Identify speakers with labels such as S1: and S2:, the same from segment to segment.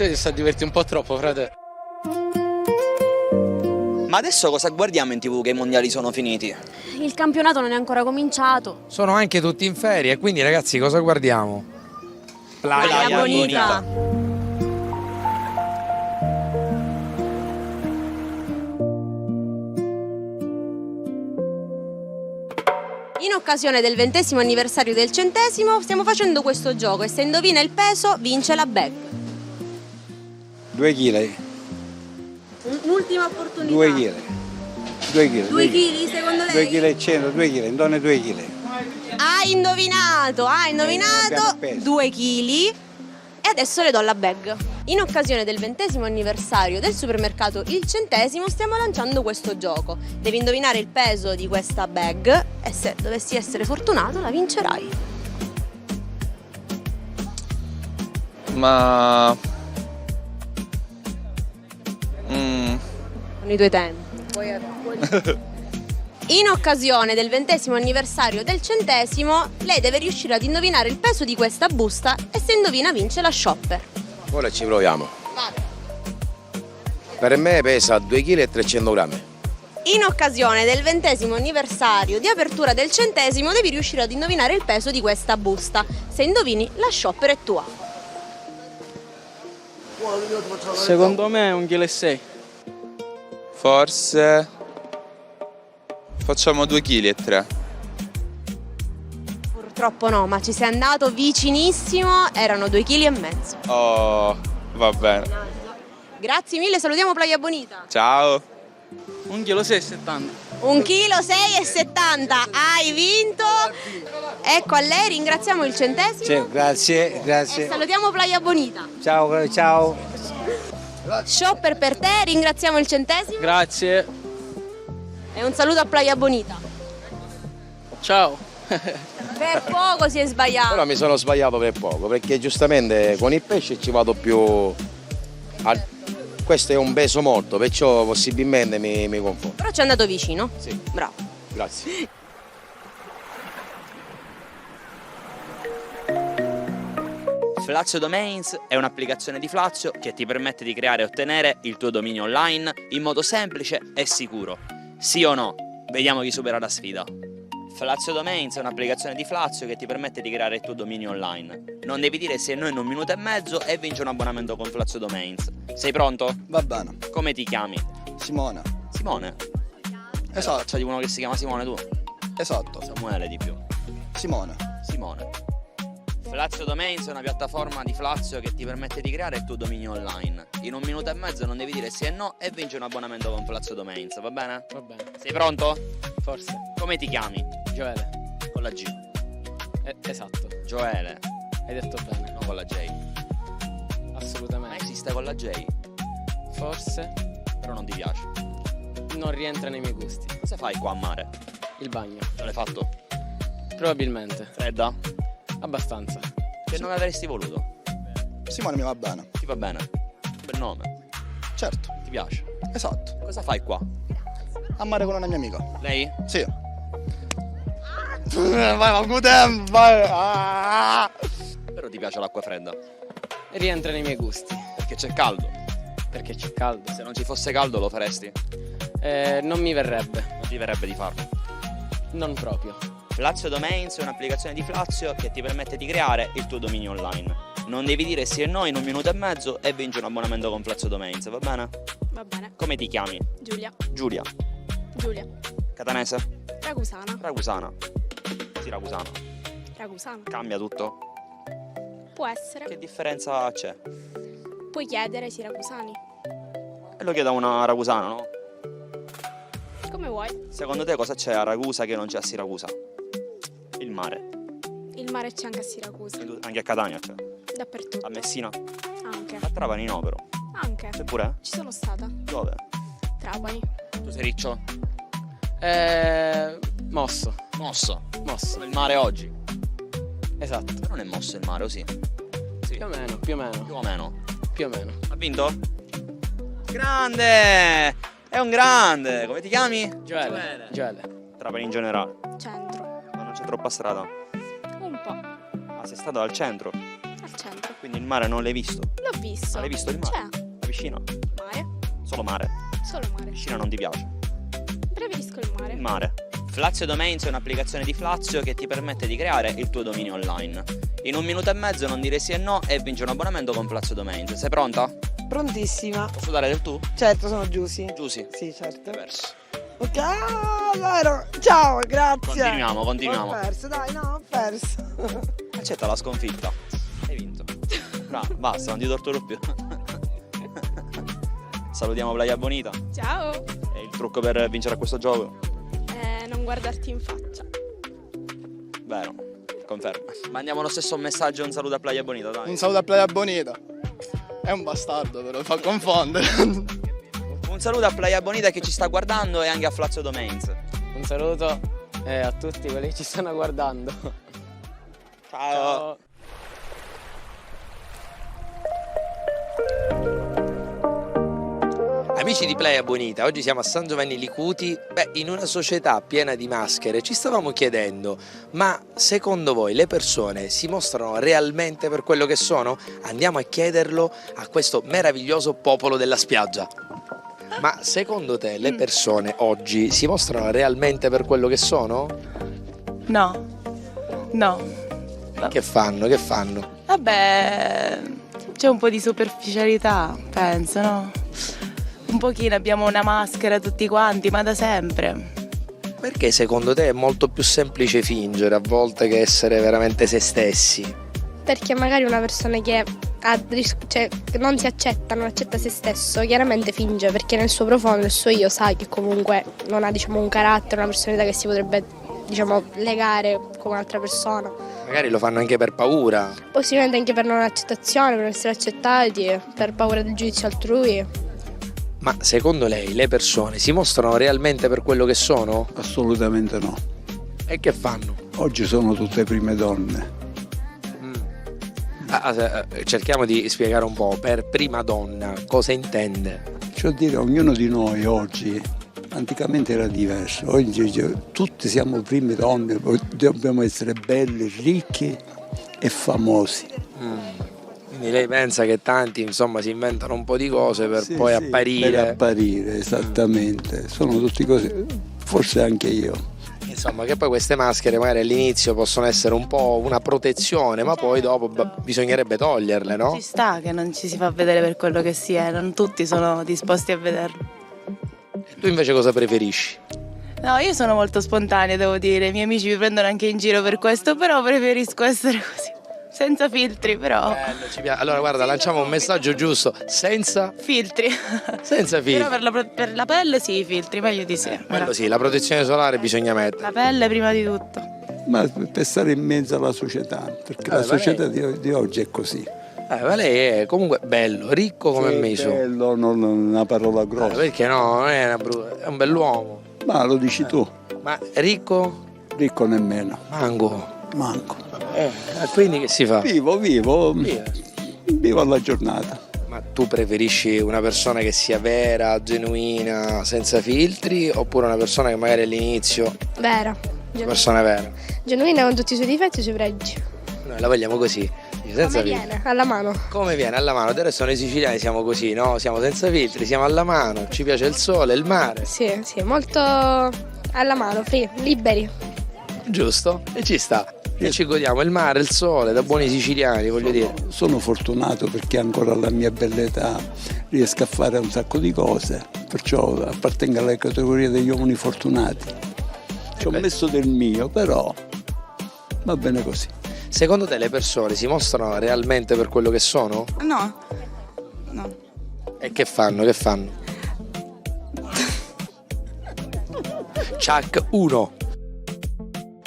S1: ti sta a divertire un po' troppo, frate.
S2: Ma adesso cosa guardiamo in TV che i mondiali sono finiti?
S3: Il campionato non è ancora cominciato.
S4: Sono anche tutti in ferie, quindi ragazzi cosa guardiamo?
S3: Playa Bonita. In occasione del 20° anniversario del 100° stiamo facendo questo gioco e se indovina il peso vince la bag.
S5: 2 kg.
S3: Un'ultima opportunità.
S5: 2 kg. 2 kg.
S3: 2 kg secondo lei?
S5: 2 kg e 100, 2 kg, intorno ai 2 kg.
S3: Hai indovinato
S5: abbiamo peso.
S3: 2 kg e adesso le do la bag. In occasione del 20° anniversario del supermercato Il 100° stiamo lanciando questo gioco. Devi indovinare il peso di questa bag e se dovessi essere fortunato la vincerai.
S1: Ma...
S3: Con i tuoi tempi. In occasione del 20° anniversario del 100° lei deve riuscire ad indovinare il peso di questa busta e se indovina vince la shopper.
S6: Ora ci proviamo.
S3: Vai.
S6: Per me pesa 2 kg e 300 grammi.
S3: In occasione del 20° anniversario di apertura del 100° devi riuscire ad indovinare il peso di questa busta. Se indovini, la shopper è tua.
S7: Secondo me è 1,6 kg.
S1: Forse... Facciamo 2 kg e 3.
S3: Purtroppo no, ma ci sei andato vicinissimo, erano 2,5 kg.
S1: Oh, va bene.
S3: Grazie mille, salutiamo Playa Bonita.
S1: Ciao.
S7: 1,6 kg.
S3: 1,6 kg, hai vinto. Ecco a lei, ringraziamo il 100°.
S5: Sì, grazie,
S3: E
S5: grazie.
S3: salutiamo Playa Bonita.
S5: Ciao, ciao.
S3: Shopper per te, ringraziamo il 100°
S7: Grazie.
S3: e un saluto a Playa Bonita.
S7: Ciao.
S3: Per poco si è sbagliato.
S6: Però mi sono sbagliato per poco, perché giustamente con il pesce ci vado più... Questo è un peso molto, perciò possibilmente mi confondo.
S3: Però ci è andato vicino.
S6: Sì.
S3: Bravo.
S6: Grazie.
S2: Flazio Domains è un'applicazione di Flazio che ti permette di creare e ottenere il tuo dominio online in modo semplice e sicuro. Sì o no? Vediamo chi supera la sfida. Flazio Domains è un'applicazione di Flazio che ti permette di creare il tuo dominio online. Non devi dire sì e no in 1 minuto e mezzo e vinci un abbonamento con Flazio Domains. Sei pronto?
S8: Va bene.
S2: Come ti chiami?
S8: Simone.
S2: Simone?
S8: Esatto.
S2: C'è di uno che si chiama Simone tu?
S8: Esatto.
S2: Samuele di più.
S8: Simone.
S2: Simone. Flazio Domains è una piattaforma di Flazio che ti permette di creare il tuo dominio online. In 1 minuto e mezzo non devi dire sì e no e vinci un abbonamento con Flazio Domains, va bene?
S7: Va bene.
S2: Sei pronto?
S7: Forse.
S2: Come ti chiami?
S7: Gioele.
S2: Con la G.
S7: Esatto.
S2: Gioele,
S7: Hai detto bene.
S2: non con la J. Ma
S7: Assolutamente.
S2: esiste con la J,
S7: Forse
S2: però non ti piace.
S7: non rientra nei miei gusti.
S2: Cosa fai qua a mare?
S7: Il bagno.
S2: Ce l'hai fatto?
S7: Probabilmente.
S2: Fredda?
S7: Abbastanza.
S2: Che nome avresti voluto?
S8: Simone mi va bene.
S2: Ti va bene? Bel nome.
S8: Certo.
S2: Ti piace?
S8: Esatto.
S2: Cosa fai qua?
S8: A mare con una mia amica.
S2: Lei?
S8: Sì. Vai, ma che vai. Ah.
S2: Però ti piace l'acqua fredda?
S7: Rientra nei miei gusti.
S2: Perché c'è caldo.
S7: Perché c'è caldo.
S2: Se non ci fosse caldo lo faresti?
S7: Non mi verrebbe.
S2: Non ti verrebbe di farlo.
S7: Non proprio.
S2: Flazio Domains è un'applicazione di Flazio che ti permette di creare il tuo dominio online. Non devi dire sì e no in 1 minuto e mezzo e vinci un abbonamento con Flazio Domains, va bene?
S3: Va bene.
S2: Come ti chiami?
S3: Giulia.
S2: Giulia.
S3: Giulia.
S2: Catanese?
S3: Ragusana.
S2: Ragusana. Siracusana.
S3: Ragusana.
S2: Cambia tutto?
S3: Può essere.
S2: Che differenza c'è?
S3: Puoi chiedere ai siracusani.
S2: E lo chiedo a una ragusana, no?
S3: Come vuoi.
S2: Secondo te cosa c'è a Ragusa che non c'è a Siracusa? Il mare.
S3: Il mare c'è anche a Siracusa.
S2: Anche a Catania c'è.
S3: Dappertutto.
S2: A Messina?
S3: Anche.
S2: A Trapani no però.
S3: Anche.
S2: C'è pure?
S3: Ci sono stata.
S2: Dove?
S3: Trapani.
S2: Tu sei riccio?
S7: Mosso.
S2: Mosso.
S7: Mosso.
S2: Il mare oggi.
S7: Esatto.
S2: Però non è mosso il mare, o sì? Sì.
S7: Più o meno, più o meno.
S2: Più o meno.
S7: Più o meno.
S2: Ha vinto? Grande! È un grande! Come ti chiami?
S7: Gioele. Gioele.
S2: Trapani in generale.
S3: Centro.
S2: Ma non c'è troppa strada.
S3: Un po'.
S2: Ah, sei stato al centro?
S3: Al
S9: al centro.
S2: Quindi il mare non l'hai visto?
S9: L'ho visto.
S2: Ah, l'hai visto il mare?
S9: C'è.
S2: La piscina?
S9: Mare.
S2: Solo mare?
S9: Solo
S2: La
S9: mare.
S2: piscina non ti piace?
S9: Preferisco il mare.
S2: Il mare. Flazio Domains è un'applicazione di Flazio che ti permette di creare il tuo dominio online. In 1 minuto e mezzo non dire sì e no e vinci un abbonamento con Flazio Domains. Sei pronta?
S10: Prontissima.
S2: Posso dare del tu?
S10: Certo, sono Giusy.
S2: Giusy.
S10: Sì, certo.
S2: Perso.
S10: Ok, vero. Ciao, grazie.
S2: Continuiamo.
S10: Ho perso, dai, no, ho perso.
S2: Accetta la sconfitta. Hai vinto. Bravo, basta, non ti torturo più. Salutiamo Playa Bonita.
S9: Ciao.
S2: È il trucco per vincere a questo gioco?
S9: Non guardarti in faccia.
S2: Vero, confermo. Mandiamo lo stesso messaggio, un saluto a Playa Bonita, dai.
S8: Un saluto a Playa Bonita. È un bastardo, però fa confondere.
S2: Un saluto a Playa Bonita che ci sta guardando e anche a Flazio Domains.
S7: Un saluto a tutti quelli che ci stanno guardando.
S2: Ciao.
S4: Amici di Playa Bonita, oggi siamo a San Giovanni Licuti. In una società piena di maschere ci stavamo chiedendo, ma secondo voi le persone si mostrano realmente per quello che sono? Andiamo a chiederlo a questo meraviglioso popolo della spiaggia. Ma secondo te le persone oggi si mostrano realmente per quello che sono?
S10: No. No.
S4: Che fanno? Che fanno?
S10: Vabbè, c'è un po' di superficialità, penso, no? Un pochino abbiamo una maschera tutti quanti, ma da sempre.
S4: Perché secondo te è molto più semplice fingere a volte che essere veramente se stessi?
S9: Perché magari una persona che non si accetta, non accetta se stesso, chiaramente finge, perché nel suo profondo, il suo io sa che comunque non ha, diciamo, un carattere, una personalità che si potrebbe, diciamo, legare con un'altra persona.
S4: Magari lo fanno anche per paura.
S9: Possibilmente anche per non accettazione, per non essere accettati, per paura del giudizio altrui.
S4: Ma secondo lei le persone si mostrano realmente per quello che sono?
S5: Assolutamente no.
S4: E che fanno?
S5: Oggi sono tutte prime donne.
S4: Cerchiamo di spiegare un po', per prima donna cosa intende?
S5: Cioè dire, ognuno di noi oggi, anticamente era diverso, oggi tutti siamo prime donne, dobbiamo essere belli, ricchi e famosi.
S4: Quindi lei pensa che tanti insomma si inventano un po' di cose per poi apparire?
S5: Per apparire, esattamente, sono tutte cose, forse anche io.
S4: Insomma, che poi queste maschere magari all'inizio possono essere un po' una protezione, ma poi dopo bisognerebbe toglierle, no?
S10: Ci sta che non ci si fa vedere per quello che si è, non tutti sono disposti a vederlo.
S4: Tu invece cosa preferisci?
S10: No, io sono molto spontanea, devo dire, i miei amici mi prendono anche in giro per questo, però preferisco essere così, senza filtri, però.
S4: Bello, ci piace. Allora guarda, lanciamo un messaggio giusto, senza
S10: Filtri.
S4: filtri.
S10: Però per la pelle sì, i filtri, meglio di sì.
S4: Quello sì, la protezione solare bisogna mettere.
S10: La pelle prima di tutto.
S5: Ma per stare in mezzo alla società, perché la società di oggi è così.
S4: Ma lei è comunque bello, ricco come
S5: Sì,
S4: meso.
S5: bello, non una parola grossa.
S4: Perché no, non è è un bell'uomo.
S5: Ma lo dici tu,
S4: Ma ricco?
S5: ricco nemmeno,
S4: Manco.
S5: manco.
S4: Quindi che si fa?
S5: Vivo alla giornata.
S4: Ma tu preferisci una persona che sia vera, genuina, senza filtri, oppure una persona che magari all'inizio
S9: Vera.
S4: una persona vera?
S9: Genuina con tutti i suoi difetti e i suoi pregi.
S4: Noi la vogliamo così, senza
S9: Come
S4: filtri.
S9: viene, alla mano.
S4: Come viene alla mano? Del resto noi siciliani siamo così, no? Siamo senza filtri, siamo alla mano, ci piace il sole, il mare.
S9: Sì, molto alla mano, free, liberi.
S4: Giusto? E ci sta. E ci godiamo il mare, il sole, da buoni siciliani, voglio dire.
S5: Sono fortunato perché ancora alla mia bella età riesco a fare un sacco di cose, perciò appartengo alla categoria degli uomini fortunati. Ci ho messo del mio, però va bene così.
S4: Secondo te le persone si mostrano realmente per quello che sono?
S10: No.
S4: E che fanno? Che fanno? Chuck 1.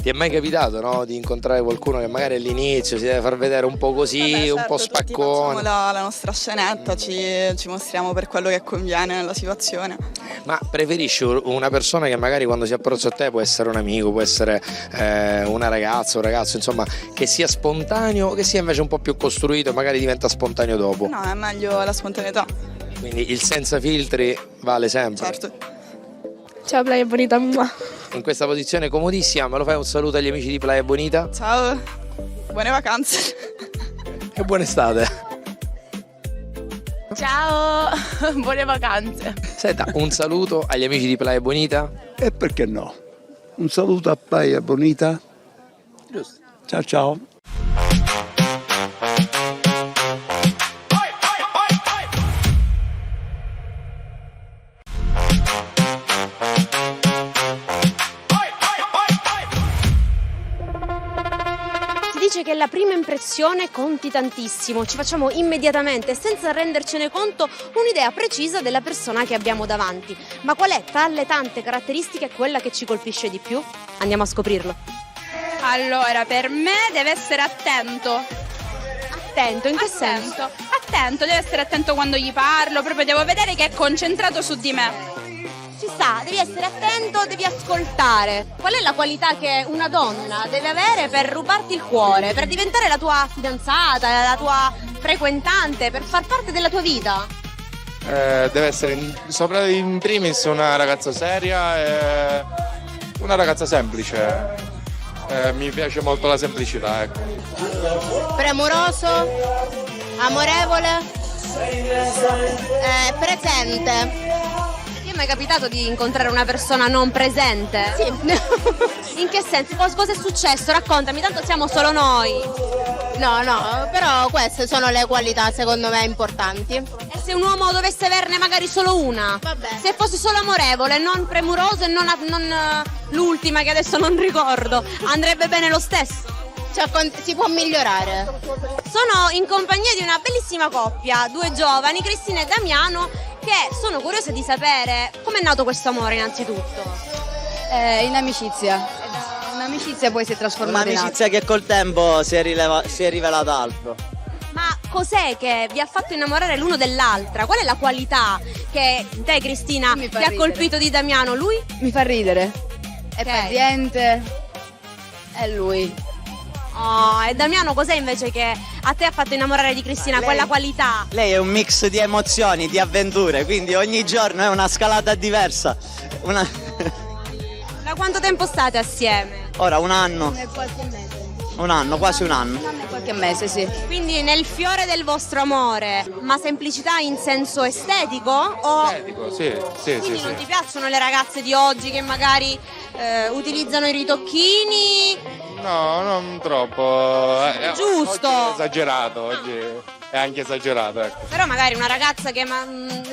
S4: Ti è mai capitato, no, di incontrare qualcuno che magari all'inizio si deve far vedere un po' così, un po' spaccone?
S10: La nostra scenetta, ci mostriamo per quello che conviene nella situazione.
S4: Ma preferisci una persona che magari quando si approccia a te può essere un amico, può essere una ragazza, un ragazzo, insomma, che sia spontaneo o che sia invece un po' più costruito e magari diventa spontaneo dopo?
S10: No, è meglio la spontaneità.
S4: Quindi il senza filtri vale sempre.
S10: Certo.
S9: Ciao Playa Bonita, mua.
S4: In questa posizione comodissima, me lo fai un saluto agli amici di Playa Bonita?
S10: Ciao, buone vacanze.
S4: e buona estate.
S10: Ciao, buone vacanze.
S4: Senta, un saluto agli amici di Playa Bonita.
S5: E perché no? Un saluto a Playa Bonita.
S4: Giusto.
S5: Ciao ciao.
S3: Si dice che la prima impressione conti tantissimo, ci facciamo immediatamente, senza rendercene conto, un'idea precisa della persona che abbiamo davanti. Ma qual è, tra le tante caratteristiche, quella che ci colpisce di più? Andiamo a scoprirlo.
S11: Allora, per me deve essere attento.
S3: Attento, in che senso?
S11: Attento, deve essere attento quando gli parlo, proprio devo vedere che è concentrato su di me.
S3: Ci sta, devi essere attento, devi ascoltare. Qual è la qualità che una donna deve avere per rubarti il cuore, per diventare la tua fidanzata, la tua frequentante, per far parte della tua vita?
S1: Deve essere in primis una ragazza seria e una ragazza semplice. Mi piace molto la semplicità, ecco.
S3: Premuroso, amorevole, presente. Ti è mai capitato di incontrare una persona non presente? Sì. In che senso? Cosa è successo? Raccontami, tanto siamo solo noi.
S12: No, però queste sono le qualità secondo me importanti.
S3: E se un uomo dovesse averne magari solo una?
S12: Vabbè.
S3: Se fosse solo amorevole, non premuroso e non l'ultima che adesso non ricordo, andrebbe bene lo stesso?
S12: Cioè, si può migliorare.
S3: Sono in compagnia di una bellissima coppia, due giovani, Cristina e Damiano, che sono curiosa di sapere com'è nato questo amore innanzitutto.
S12: In amicizia. In amicizia poi si è trasformata in
S7: Un'amicizia che col tempo si è rivelata altro.
S3: Ma cos'è che vi ha fatto innamorare l'uno dell'altra? Qual è la qualità che te, Cristina, ti ha colpito di Damiano? Lui?
S12: Mi fa ridere. È paziente. È lui.
S3: Oh, e Damiano cos'è invece che a te ha fatto innamorare di Cristina?
S7: Lei-
S3: Quella qualità?
S7: Lei è un mix di emozioni, di avventure, quindi ogni giorno è una scalata diversa.
S3: Da quanto tempo state assieme?
S7: Ora un anno,
S12: Qualche mese.
S7: quasi un anno.
S12: Qualche mese, sì.
S3: Quindi nel fiore del vostro amore, ma semplicità in senso estetico? O
S1: Estetico, sì.
S3: quindi non ti piacciono le ragazze di oggi che magari utilizzano i ritocchini?
S1: No, non troppo.
S3: Giusto.
S1: Oggi è esagerato, oggi è anche esagerato, ecco.
S3: Però magari una ragazza che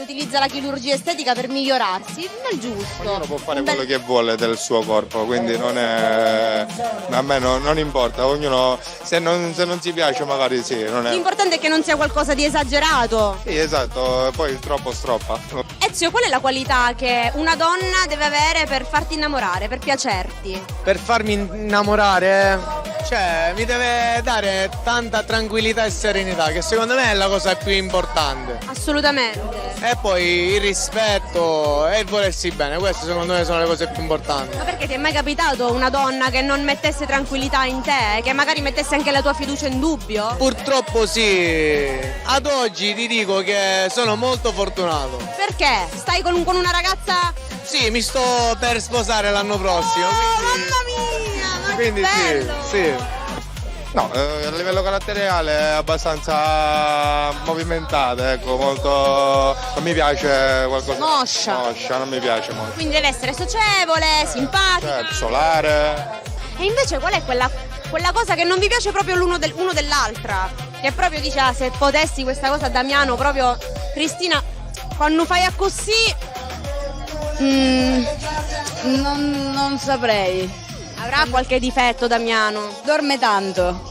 S3: utilizza la chirurgia estetica per migliorarsi, non è giusto.
S1: Ognuno può fare
S3: Un bel-
S1: quello che vuole del suo corpo, quindi non è. A me non importa, ognuno se non si piace magari sì, non è.
S3: L'importante è che non sia qualcosa di esagerato.
S1: Sì, esatto, poi il troppo stroppa.
S3: Ezio, qual è la qualità che una donna deve avere per farti innamorare, per piacerti?
S13: Per farmi innamorare, cioè mi deve dare tanta tranquillità e serenità, che secondo me è la cosa più importante.
S3: Assolutamente.
S13: E poi il rispetto e il volersi bene, queste secondo me sono le cose più importanti.
S3: Ma perché ti è mai capitato una donna che non mettesse tranquillità in te, che magari mettesse anche la tua fiducia in dubbio?
S13: Purtroppo sì, ad oggi ti dico che sono molto fortunato.
S3: Perché? Stai con una ragazza?
S13: Sì, mi sto per sposare l'anno prossimo.
S3: Mamma mia, ma
S13: Quindi
S3: che
S13: sì,
S3: bello!
S13: sì.
S1: No, a livello caratteriale è abbastanza movimentata, ecco, molto. Non mi piace qualcosa.
S3: Moscia.
S1: Non mi piace molto.
S3: Quindi deve essere socievole, simpatica.
S1: Certo, solare.
S3: E invece qual è quella cosa che non vi piace proprio uno dell'altra? Che proprio dice, se potessi questa cosa a Damiano, proprio Cristina, quando fai a così,
S12: Non saprei.
S3: avrà qualche difetto Damiano.
S12: Dorme tanto.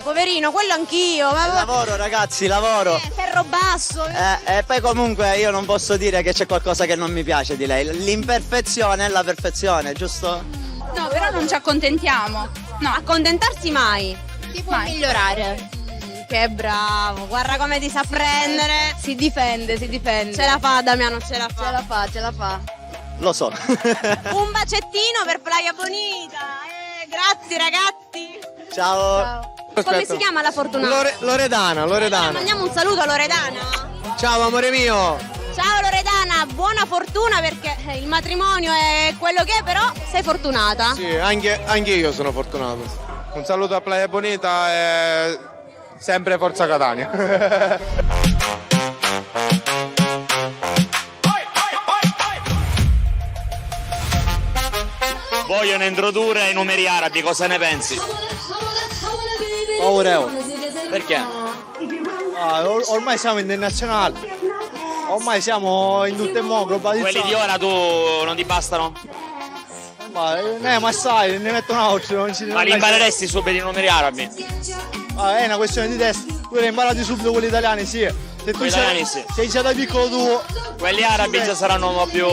S3: Poverino, quello anch'io.
S7: Lavoro ragazzi, lavoro.
S3: Ferro basso.
S7: E poi comunque io non posso dire che c'è qualcosa che non mi piace di lei. L'imperfezione è la perfezione, giusto?
S11: No, però non ci accontentiamo. No,
S3: Accontentarsi mai.
S12: Si può migliorare.
S3: Che bravo, guarda come ti sa prendere.
S12: Si difende.
S3: Ce la fa Damiano, ce la fa.
S12: Ce la fa.
S7: Lo so.
S3: Un bacettino per Playa Bonita. Grazie ragazzi.
S7: Ciao.
S3: Come si chiama la fortunata?
S13: Loredana.
S3: Mandiamo un saluto a Loredana.
S13: Ciao amore mio.
S3: Ciao Loredana, buona fortuna perché il matrimonio è quello che è, però sei fortunata.
S13: Sì, anche io sono fortunato.
S1: Un saluto a Playa Bonita e Sempre Forza Catania.
S2: Vogliono introdurre i numeri arabi, cosa ne pensi?
S13: Favorevole.
S2: Perché?
S13: Ormai siamo internazionali. Ormai siamo in tutto il mondo globalizzati.
S2: Quelli di ora tu non ti bastano?
S13: Ma sai, ne metto un altro. Non ci
S2: Ma li impareresti subito i numeri arabi?
S13: È una questione di testa. Tu li hai imparati subito quelli italiani, sì. Se tu
S2: Quelli italiani sì.
S13: sei già da piccolo tu.
S2: Quelli arabi già saranno un po' più...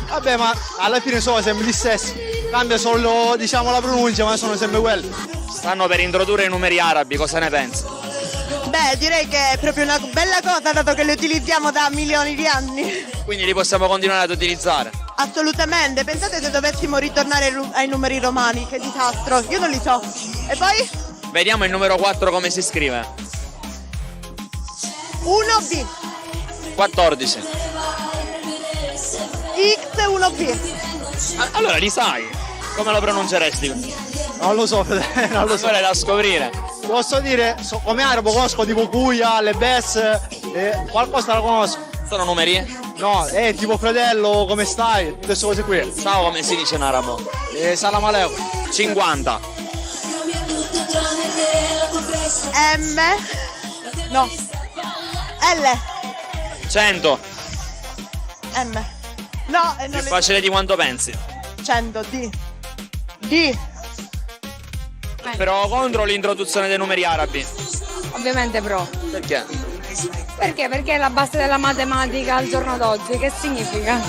S13: Vabbè, ma alla fine sono sempre gli stessi. Cambia solo, diciamo, la pronuncia, ma sono sempre quelli.
S2: Stanno per introdurre i numeri arabi, cosa ne pensi?
S14: Beh, direi che è proprio una bella cosa dato che li utilizziamo da milioni di anni.
S2: Quindi li possiamo continuare ad utilizzare?
S14: Assolutamente, pensate se dovessimo ritornare ai numeri romani, che disastro, io non li so. E poi?
S2: Vediamo il numero 4 come si scrive.
S14: 1B,
S2: 14.
S14: X1B.
S2: Allora li sai, come lo pronunceresti?
S13: Non lo so, non lo so.
S2: Allora è da scoprire.
S13: Posso dire, come arabo conosco tipo Cuia, le Bess, qualcosa la conosco.
S2: Sono numeri?
S13: No, tipo fratello, come stai? Tutte queste cose qui.
S2: Ciao, come si dice in arabo?
S13: Salam aleikum.
S2: 50.
S14: M. No. L.
S2: 100.
S14: M. No, e non
S2: Più facile di quanto pensi.
S14: 100, D. D.
S2: Però contro l'introduzione dei numeri arabi.
S15: Ovviamente pro.
S2: Perché?
S15: Perché? Perché è la base della matematica al giorno d'oggi. Che significa?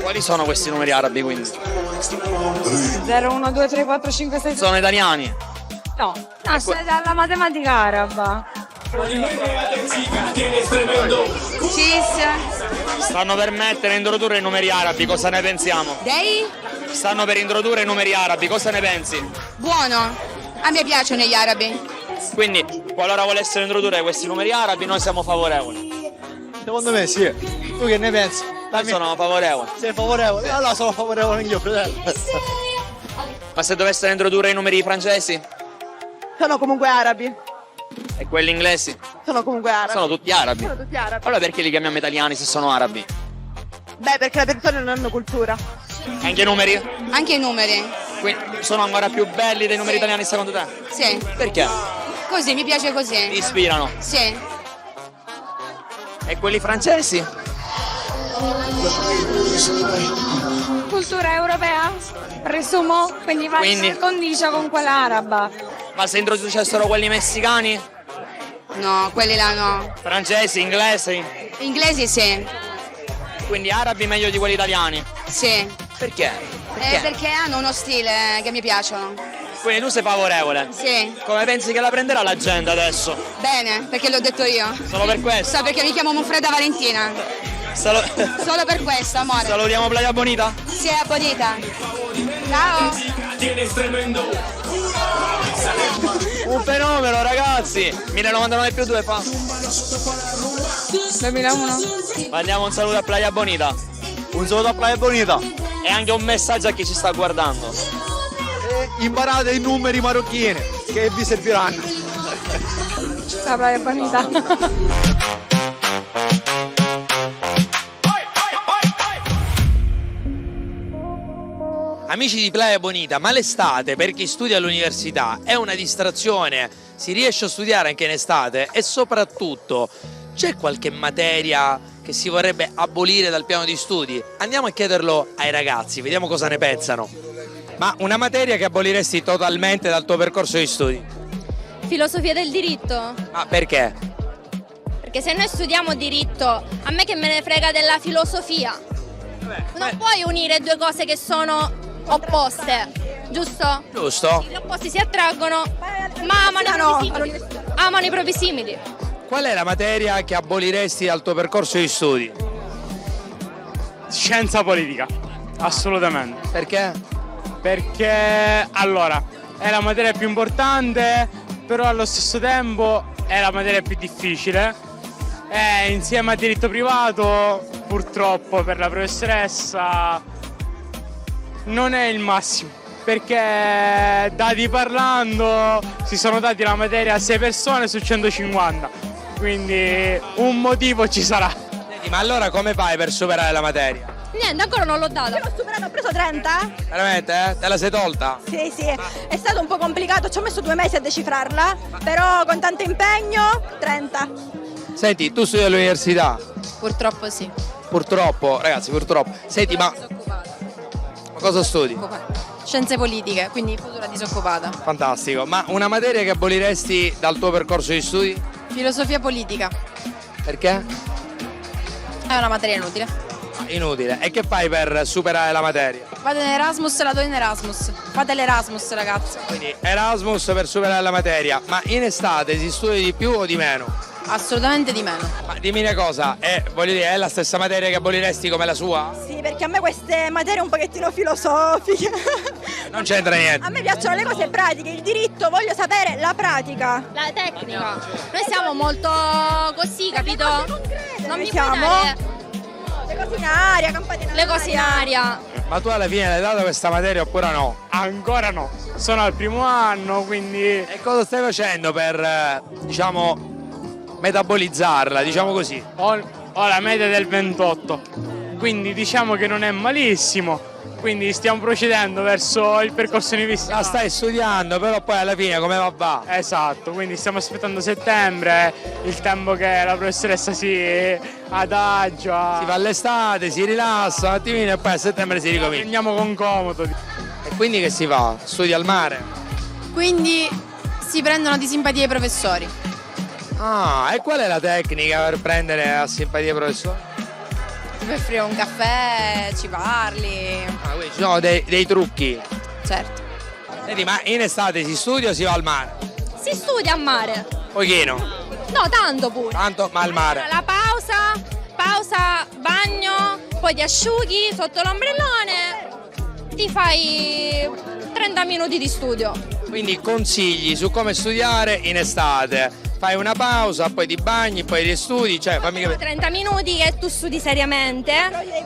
S2: Quali sono questi numeri arabi quindi?
S15: 0, 1, 2, 3, 4, 5, 6, 7.
S2: Sono italiani?
S15: No, nasce dalla matematica araba.
S2: Stanno per mettere a introdurre i numeri arabi, cosa ne pensiamo?
S11: Dei?
S2: Stanno per introdurre i numeri arabi, cosa ne pensi?
S11: Buono. A me piacciono gli arabi.
S2: Quindi, qualora volessero introdurre questi numeri arabi, noi siamo favorevoli.
S13: Secondo me sì. Tu che ne pensi?
S2: Io sono favorevole.
S13: Sei favorevole? Allora sono favorevole anch'io, fratello.
S2: Ma se dovessero introdurre i numeri francesi?
S14: Sono comunque arabi.
S2: E quelli inglesi?
S14: Sono comunque arabi.
S2: Sono tutti arabi.
S14: Sono tutti arabi.
S2: Allora perché li chiamiamo italiani se sono arabi?
S14: Beh, perché le persone non hanno cultura.
S2: Anche i numeri?
S11: Anche i numeri.
S2: Quindi sono ancora più belli dei numeri italiani secondo te?
S11: Sì.
S2: Perché?
S11: Così, mi piace così.
S2: Ti ispirano?
S11: Sì.
S2: E quelli francesi?
S15: Cultura europea? Presumo, quindi va in condicio con quella araba.
S2: Ma se introducessero quelli messicani?
S11: No, quelli là no.
S2: Francesi, inglesi?
S11: Inglesi sì.
S2: Quindi arabi meglio di quelli italiani?
S11: Sì.
S2: Perché?
S11: Perché hanno uno stile che mi piacciono.
S2: Quindi tu sei favorevole?
S11: Sì.
S2: Come pensi che la prenderà la gente adesso?
S11: Bene, perché l'ho detto io.
S2: Solo per questo?
S11: So perché mi chiamo Manfreda Valentina. Solo per questo, amore.
S2: Salutiamo Playa Bonita?
S11: Sì, è Bonita. Ciao.
S2: Un fenomeno, ragazzi! 1099 più 2 fa.
S15: 2001.
S2: Mandiamo un saluto a Playa Bonita.
S13: Un saluto a Playa Bonita.
S2: E anche un messaggio a chi ci sta guardando.
S13: Imparate i numeri marocchini che vi serviranno.
S15: La Playa Bonita.
S4: Amici di Playa Bonita, ma l'estate per chi studia all'università è una distrazione? Si riesce a studiare anche in estate? E soprattutto, c'è qualche materia che si vorrebbe abolire dal piano di studi? Andiamo a chiederlo ai ragazzi, vediamo cosa ne pensano. Ma una materia che aboliresti totalmente dal tuo percorso di studi?
S3: Filosofia del diritto.
S4: Ma perché?
S3: Perché se noi studiamo diritto, a me che me ne frega della filosofia. Non puoi unire due cose che sono opposte, giusto?
S4: Giusto.
S3: Gli opposti si attraggono, ma amano i propri simili.
S4: Qual è la materia che aboliresti dal tuo percorso di studi?
S16: Scienza politica, assolutamente.
S4: Perché?
S16: Perché, allora, è la materia più importante, però allo stesso tempo è la materia più difficile. E insieme a diritto privato, purtroppo per la professoressa, non è il massimo. perché dati parlando si sono dati la materia a 6 persone su 150, quindi un motivo ci sarà.
S4: Senti, ma allora come fai per superare la materia?
S3: Niente, ancora non l'ho data.
S14: Io l'ho superato, ho preso 30.
S4: Veramente? Te la sei tolta?
S14: Sì, sì, è stato un po' complicato, ci ho messo 2 mesi a decifrarla, però con tanto impegno 30.
S4: Senti, tu studi all'università?
S15: Purtroppo sì.
S4: Purtroppo, ragazzi, purtroppo. Senti, ma cosa studi?
S15: Scienze politiche, quindi futura disoccupata.
S4: Fantastico. Ma una materia che aboliresti dal tuo percorso di studi?
S15: Filosofia politica.
S4: Perché?
S15: È una materia inutile.
S4: Inutile. E che fai per superare la materia?
S15: Vado in Erasmus e la do in Erasmus. Fate l'Erasmus, ragazzi.
S4: Quindi Erasmus per superare la materia. Ma in estate si studia di più o di meno?
S15: Assolutamente di meno.
S4: Ma dimmi una cosa, voglio dire, è la stessa materia che aboliresti come la sua?
S14: Sì, perché a me queste materie un pochettino filosofiche.
S4: Non c'entra niente.
S14: A me piacciono le cose pratiche, il diritto, voglio sapere la pratica.
S12: La tecnica. Noi siamo molto così, capito? Non mi
S14: siamo?
S12: fare
S14: Le cose in aria, campate in aria.
S12: le cose in aria.
S4: Ma tu alla fine l'hai data questa materia oppure no?
S16: Ancora no, sono al primo anno, quindi...
S4: E cosa stai facendo per, diciamo, metabolizzarla, diciamo così?
S16: Ho la media del 28, quindi diciamo che non è malissimo, quindi stiamo procedendo verso il percorso universitario.
S4: La stai studiando, però poi alla fine come va?
S16: Esatto, quindi stiamo aspettando settembre, il tempo che la professoressa si adagia.
S4: Si fa l'estate, si rilassa un attimino e poi a settembre si ricomincia.
S16: Andiamo con comodo.
S4: E quindi che si fa? Studi al mare?
S15: Quindi si prendono di simpatia i professori.
S4: Ah, e qual è la tecnica per prendere a simpatia i professori?
S15: Ti puoi offrire un caffè, ci parli.
S4: Ah, quindi ci sono dei trucchi.
S15: Certo.
S4: Senti, ma in estate si studia o si va al mare?
S3: Si studia a mare.
S4: Pochino.
S3: No, tanto pure.
S4: Tanto, ma al mare.
S11: La pausa, bagno, poi ti asciughi sotto l'ombrellone, ti fai 30 minuti di studio.
S4: Quindi consigli su come studiare in estate. Fai una pausa, poi ti bagni, poi ristudi, cioè fammi capire.
S11: 30 minuti che tu studi seriamente,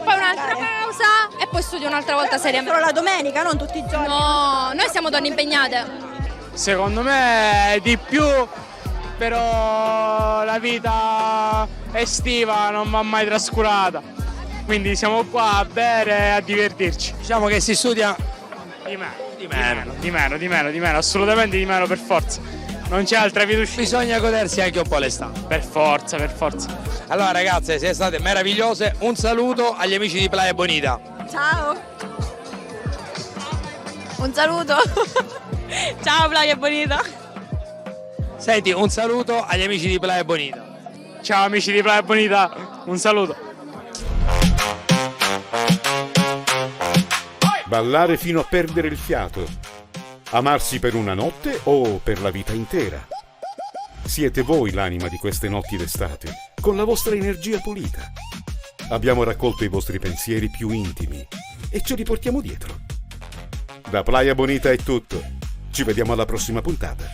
S11: poi un'altra pausa e poi studi un'altra volta seriamente.
S14: Solo la domenica, non tutti i giorni.
S11: No, noi siamo donne impegnate.
S16: Secondo me di più, però la vita estiva non va mai trascurata, quindi siamo qua a bere e a divertirci.
S4: Diciamo che si studia
S16: di meno, assolutamente di meno per forza. Non c'è altra via d'uscita.
S4: Bisogna godersi anche un po' l'estate.
S16: Per forza.
S4: Allora ragazze, siete state meravigliose. Un saluto agli amici di Playa Bonita.
S14: Ciao.
S15: Un saluto.
S11: Ciao Playa Bonita.
S4: Senti, un saluto agli amici di Playa Bonita.
S16: Ciao amici di Playa Bonita, un saluto.
S17: Ballare fino a perdere il fiato. Amarsi per una notte o per la vita intera? Siete voi l'anima di queste notti d'estate, con la vostra energia pulita. Abbiamo raccolto i vostri pensieri più intimi e ce li portiamo dietro. Da Playa Bonita è tutto. Ci vediamo alla prossima puntata.